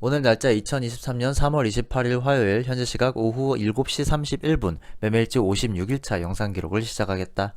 오늘 날짜 2023년 3월 28일 화요일 현재 시각 오후 7시 31분 매매일지 56일차 영상 기록을 시작하겠다.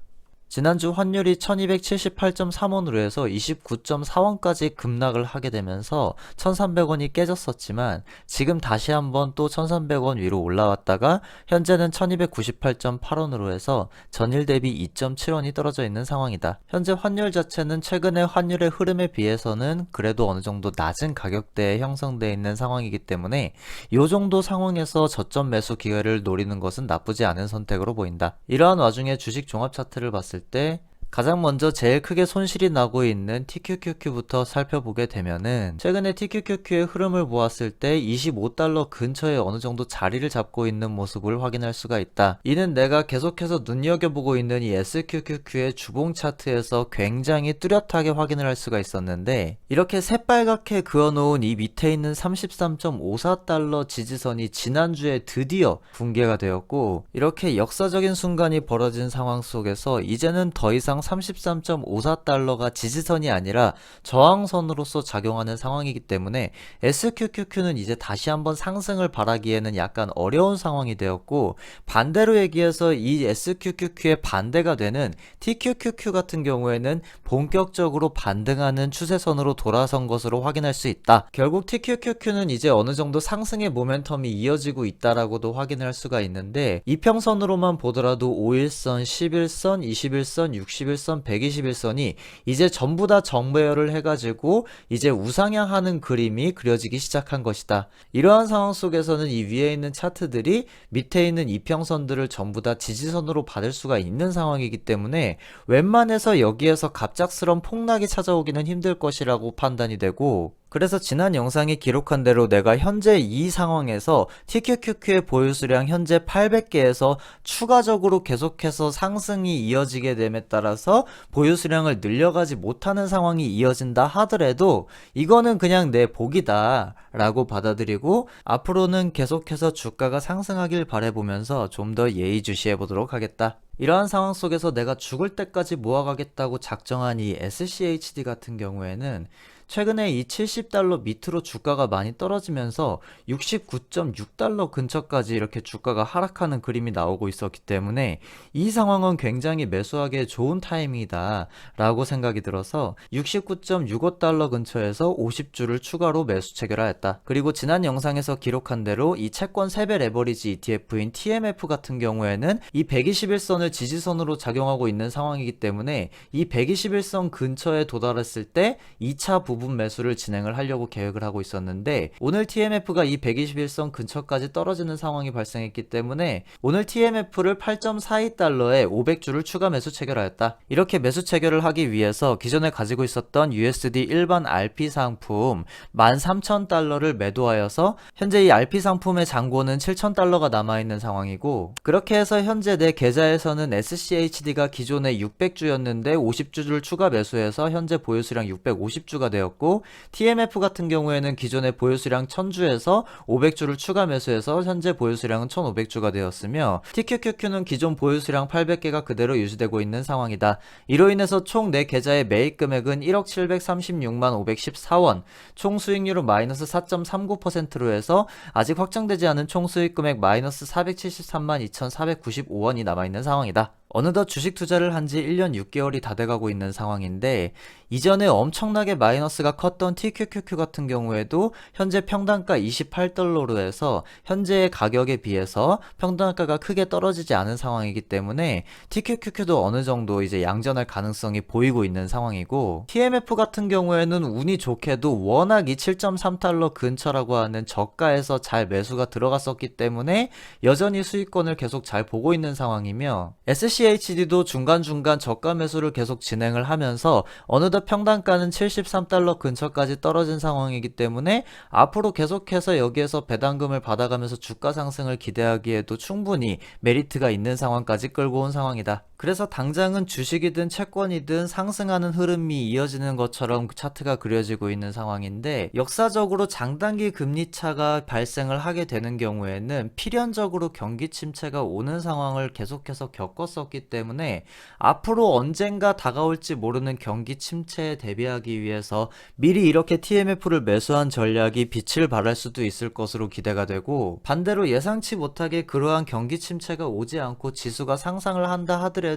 지난주 환율이 1278.3원으로 해서 29.4원까지 급락을 하게 되면서 1300원이 깨졌었지만 지금 다시 한번 또 1300원 위로 올라왔다가 현재는 1298.8원으로 해서 전일 대비 2.7원이 떨어져 있는 상황이다. 현재 환율 자체는 최근의 환율의 흐름에 비해서는 그래도 어느 정도 낮은 가격대에 형성되어 있는 상황이기 때문에 이 정도 상황에서 저점 매수 기회를 노리는 것은 나쁘지 않은 선택으로 보인다. 이러한 와중에 주식 종합 차트를 봤을 때 가장 먼저 제일 크게 손실이 나고 있는 TQQQ부터 살펴보게 되면은 최근에 TQQQ의 흐름을 보았을 때 25달러 근처에 어느 정도 자리를 잡고 있는 모습을 확인할 수가 있다. 이는 내가 계속해서 눈여겨보고 있는 이 SQQQ의 주봉 차트에서 굉장히 뚜렷하게 확인을 할 수가 있었는데 이렇게 새빨갛게 그어놓은 이 밑에 있는 33.54달러 지지선이 지난주에 드디어 붕괴가 되었고 이렇게 역사적인 순간이 벌어진 상황 속에서 이제는 더 이상 33.54달러가 지지선이 아니라 저항선으로서 작용하는 상황이기 때문에 SQQQ는 이제 다시 한번 상승을 바라기에는 약간 어려운 상황이 되었고 반대로 얘기해서 이 SQQQ의 반대가 되는 TQQQ 같은 경우에는 본격적으로 반등하는 추세선으로 돌아선 것으로 확인할 수 있다. 결국 TQQQ는 이제 어느 정도 상승의 모멘텀이 이어지고 있다라고도 확인을 할 수가 있는데 이평선으로만 보더라도 5일선, 11선, 21선, 60일선, 121선이 이제 전부 다 정배열을 해가지고 이제 우상향하는 그림이 그려지기 시작한 것이다. 이러한 상황 속에서는 이 위에 있는 차트들이 밑에 있는 이평선들을 전부 다 지지선으로 받을 수가 있는 상황이기 때문에 웬만해서 여기에서 갑작스런 폭락이 찾아오기는 힘들 것이라고 판단이 되고 그래서 지난 영상에 기록한 대로 내가 현재 이 상황에서 TQQQ의 보유수량 현재 800개에서 추가적으로 계속해서 상승이 이어지게 됨에 따라서 보유수량을 늘려가지 못하는 상황이 이어진다 하더라도 이거는 그냥 내 복이다 라고 받아들이고 앞으로는 계속해서 주가가 상승하길 바라보면서 좀 더 예의주시해 보도록 하겠다. 이러한 상황 속에서 내가 죽을 때까지 모아가겠다고 작정한 이 SCHD 같은 경우에는 최근에 이 70달러 밑으로 주가가 많이 떨어지면서 69.6달러 근처까지 이렇게 주가가 하락하는 그림이 나오고 있었기 때문에 이 상황은 굉장히 매수하기에 좋은 타이밍이다 라고 생각이 들어서 69.65달러 근처에서 50주를 추가로 매수 체결하였다. 그리고 지난 영상에서 기록한 대로 이 채권 3배 레버리지 ETF인 TMF 같은 경우에는 이 121선을 지지선으로 작용하고 있는 상황이기 때문에 이 121선 근처에 도달했을 때 2차 부분 매수를 진행을 하려고 계획을 하고 있었는데 오늘 TMF가 이 121선 근처까지 떨어지는 상황이 발생했기 때문에 오늘 TMF를 8.42달러에 500주를 추가 매수 체결하였다. 이렇게 매수 체결을 하기 위해서 기존에 가지고 있었던 USD 일반 RP 상품 13,000달러를 매도하여서 현재 이 RP 상품의 잔고는 7,000달러가 남아있는 상황이고 그렇게 해서 현재 내 계좌에서는 SCHD가 기존에 600주였는데 50주를 추가 매수해서 현재 보유수량 650주가 되었고 TMF 같은 경우에는 기존의 보유수량 1000주에서 500주를 추가 매수해서 현재 보유수량은 1500주가 되었으며 TQQQ는 기존 보유수량 800개가 그대로 유지되고 있는 상황이다. 이로 인해서 총 내 계좌의 매입 금액은 1억 736만 514원, 총 수익률은 마이너스 4.39%로 해서 아직 확정되지 않은 총 수익 금액 마이너스 473만 2495원이 남아있는 상황이다. 어느덧 주식 투자를 한 지 1년 6개월이 다 돼가고 있는 상황인데 이전에 엄청나게 마이너스가 컸던 TQQQ 같은 경우에도 현재 평단가 28달러로 해서 현재의 가격에 비해서 평단가가 크게 떨어지지 않은 상황이기 때문에 TQQQ도 어느 정도 이제 양전할 가능성이 보이고 있는 상황이고 TMF 같은 경우에는 운이 좋게도 워낙 이 7.3달러 근처라고 하는 저가에서 잘 매수가 들어갔었기 때문에 여전히 수익권을 계속 잘 보고 있는 상황이며 SCHD도 중간중간 저가 매수를 계속 진행을 하면서 어느덧 평단가는 73달러 근처까지 떨어진 상황이기 때문에 앞으로 계속해서 여기에서 배당금을 받아가면서 주가 상승을 기대하기에도 충분히 메리트가 있는 상황까지 끌고 온 상황이다. 그래서 당장은 주식이든 채권이든 상승하는 흐름이 이어지는 것처럼 차트가 그려지고 있는 상황인데, 역사적으로 장단기 금리 차가 발생을 하게 되는 경우에는 필연적으로 경기 침체가 오는 상황을 계속해서 겪었었기 때문에 앞으로 언젠가 다가올지 모르는 경기 침체에 대비하기 위해서 미리 이렇게 TMF를 매수한 전략이 빛을 발할 수도 있을 것으로 기대가 되고, 반대로 예상치 못하게 그러한 경기 침체가 오지 않고 지수가 상승을 한다 하더라도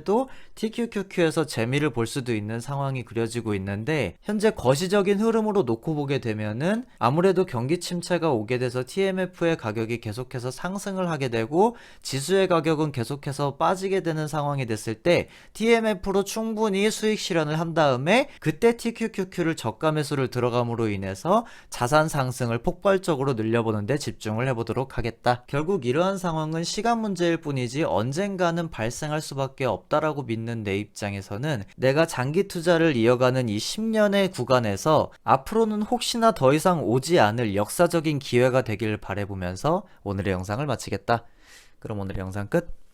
TQQQ에서 재미를 볼 수도 있는 상황이 그려지고 있는데, 현재 거시적인 흐름으로 놓고 보게 되면은 아무래도 경기 침체가 오게 돼서 TMF의 가격이 계속해서 상승을 하게 되고 지수의 가격은 계속해서 빠지게 되는 상황이 됐을 때 TMF로 충분히 수익 실현을 한 다음에 그때 TQQQ를 저가 매수를 들어감으로 인해서 자산 상승을 폭발적으로 늘려보는데 집중을 해보도록 하겠다. 결국 이러한 상황은 시간 문제일 뿐이지 언젠가는 발생할 수밖에 없다라고 믿는 내 입장에서는, 내가 장기 투자를 이어가는 이 10년의 구간에서 앞으로는 혹시나 더 이상 오지 않을 역사적인 기회가 되길 바라보면서 오늘의 영상을 마치겠다. 그럼 오늘의 영상 끝.